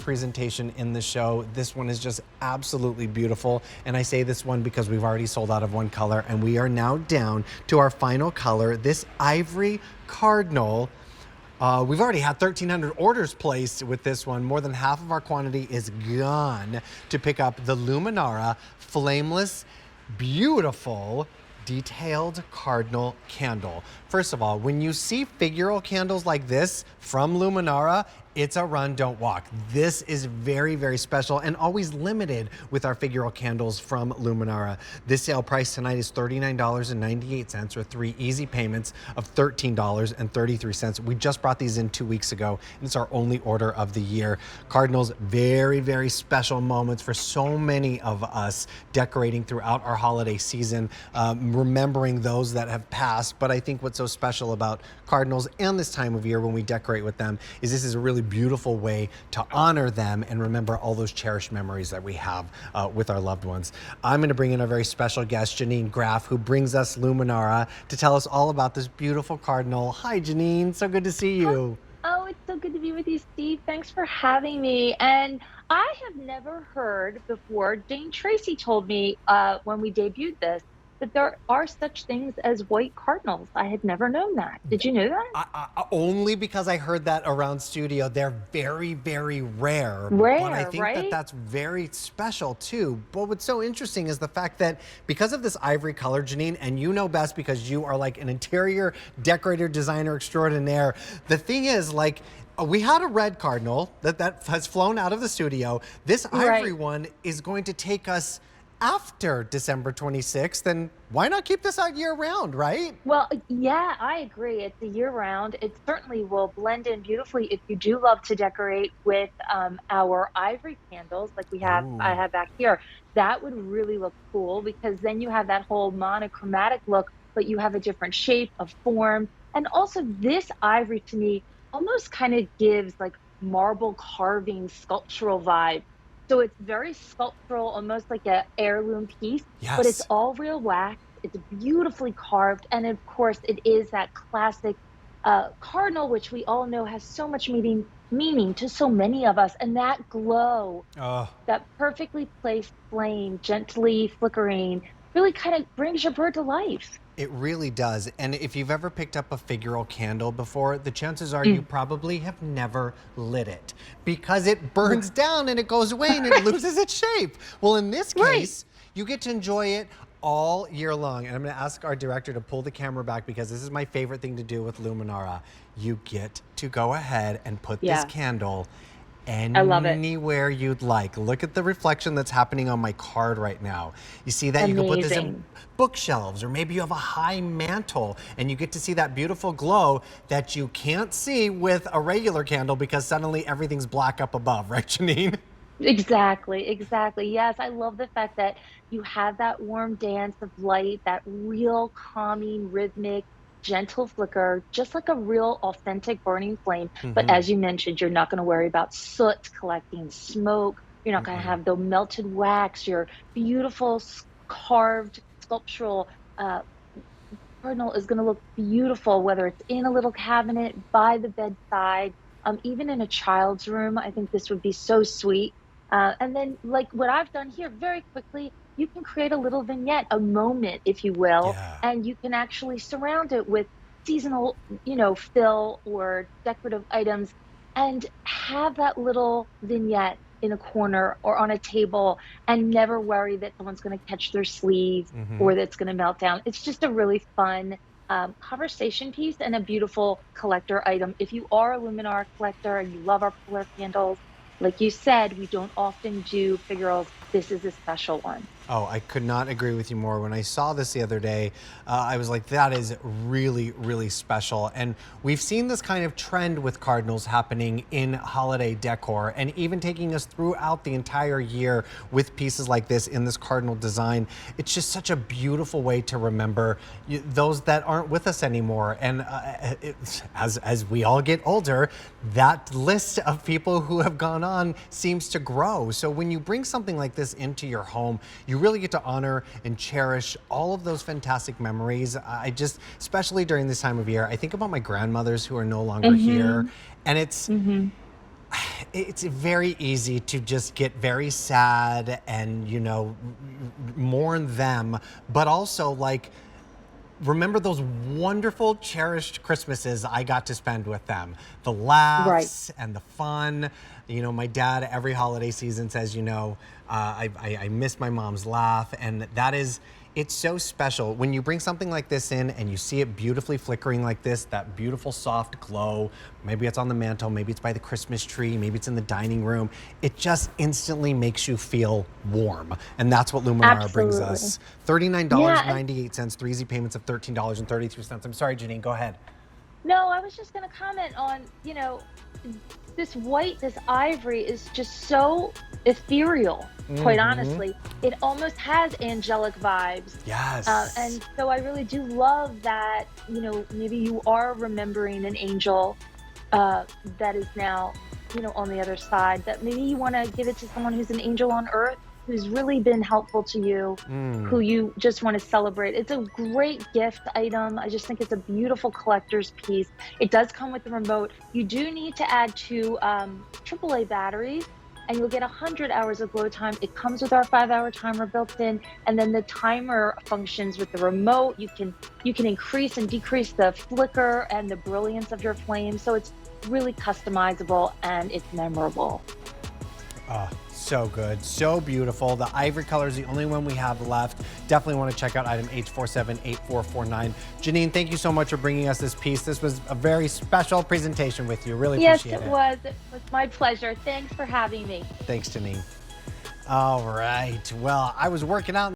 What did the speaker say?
presentation in the show. This one is just absolutely beautiful. And I say this one because we've already sold out of one color, and we are now down to our final color, this ivory cardinal. We've already had 1,300 orders placed with this one. More than half of our quantity is gone to pick up the Luminara Flameless, beautiful, detailed cardinal candle. First of all, when you see figural candles like this from Luminara, it's a run, don't walk. This is very, very special and always limited with our figural candles from Luminara. This sale price tonight is $39.98 or 3 easy payments of $13.33. We just brought these in 2 weeks ago, and it's our only order of the year. Cardinals, very, very special moments for so many of us decorating throughout our holiday season, remembering those that have passed. But I think what's so special about cardinals and this time of year when we decorate with them is this is a really beautiful way to honor them and remember all those cherished memories that we have with our loved ones. I'm going to bring in a very special guest, Janine Graff, who brings us Luminara to tell us all about this beautiful cardinal. Hi, Janine. So good to see you. Oh, it's so good to be with you, Steve. Thanks for having me. And I have never heard before, Jane Tracy told me when we debuted this, that there are such things as white cardinals. I had never known that. Did you know that? Only because I heard that around studio. They're very, very rare. Rare, but I think right? that that's very special too. But what's so interesting is the fact that because of this ivory color, Janine, and you know best because you are like an interior decorator, designer extraordinaire. The thing is, like, we had a red cardinal that has flown out of the studio. This ivory one is going to take us after December 26th, and why not keep this out year round, right? Well, yeah, I agree. It's a year round. It certainly will blend in beautifully if you do love to decorate with our ivory candles like we have, I have back here. That would really look cool because then you have that whole monochromatic look, but you have a different shape of form. And also this ivory to me almost kind of gives like marble carving sculptural vibe. So it's very sculptural, almost like an heirloom piece, but it's all real wax. It's beautifully carved. And of course, it is that classic cardinal, which we all know has so much meaning to so many of us. And that glow, that perfectly placed flame, gently flickering, really kind of brings your bird to life. It really does. And if you've ever picked up a figural candle before, the chances are you probably have never lit it because it burns down and it goes away and it loses its shape. Well, in this case, you get to enjoy it all year long. And I'm going to ask our director to pull the camera back because this is my favorite thing to do with Luminara. You get to go ahead and put this candle anywhere you'd like. Look at the reflection that's happening on my card right now. You see that? You can put this in bookshelves, or maybe you have a high mantle and you get to see that beautiful glow that you can't see with a regular candle because suddenly everything's black up above, right, Janine? Exactly, exactly. Yes, I love the fact that you have that warm dance of light, that real calming, rhythmic, gentle flicker, just like a real authentic burning flame. But as you mentioned, you're not going to worry about soot collecting, smoke. You're not going to have the melted wax. Your beautiful carved sculptural cardinal is going to look beautiful, whether it's in a little cabinet, by the bedside, even in a child's room. I think this would be so sweet. And then like what I've done here very quickly, you can create a little vignette, a moment, if you will, and you can actually surround it with seasonal, fill or decorative items and have that little vignette in a corner or on a table and never worry that someone's going to catch their sleeve or that's going to melt down. It's just a really fun conversation piece and a beautiful collector item. If you are a Luminara collector and you love our polar candles, like you said, we don't often do figurals. This is a special one. Oh, I could not agree with you more. When I saw this the other day, I was like, that is really, really special. And we've seen this kind of trend with cardinals happening in holiday decor and even taking us throughout the entire year with pieces like this in this cardinal design. It's just such a beautiful way to remember those that aren't with us anymore. And as we all get older, that list of people who have gone on seems to grow. So when you bring something like this into your home, you really get to honor and cherish all of those fantastic memories. I just, especially during this time of year, I think about my grandmothers who are no longer here. And it's, It's very easy to just get very sad and, you know, mourn them, but also like remember those wonderful, cherished Christmases I got to spend with them. The Right. laughs and the fun. You know, my dad every holiday season says, you know, I miss my mom's laugh, and that is, it's so special when you bring something like this in and you see it beautifully flickering like this, that beautiful soft glow. Maybe it's on the mantle, maybe it's by the Christmas tree, maybe it's in the dining room. It just instantly makes you feel warm. And that's what Luminara brings Absolutely. us. Yeah, and $39.98, 3 easy payments of $13.33. I'm sorry, Janine, go ahead. no, I was just gonna comment on, this white, this ivory is just so ethereal, quite honestly. It almost has angelic vibes. Yes. And so I really do love that, maybe you are remembering an angel that is now, on the other side, that maybe you want to give it to someone who's an angel on earth, who's really been helpful to you, who you just want to celebrate. It's a great gift item. I just think it's a beautiful collector's piece. It does come with the remote. You do need to add two AAA batteries, and you'll get 100 hours of glow time. It comes with our 5-hour timer built in, and then the timer functions with the remote. You can increase and decrease the flicker and the brilliance of your flame. So it's really customizable and it's memorable. Oh, so good, so beautiful. The ivory color is the only one we have left. Definitely want to check out item H478449. Janine, thank you so much for bringing us this piece. This was a very special presentation with you. Really Yes, appreciate it it. was. It was my pleasure. Thanks for having me. Thanks, Janine. All right. Well, I was working out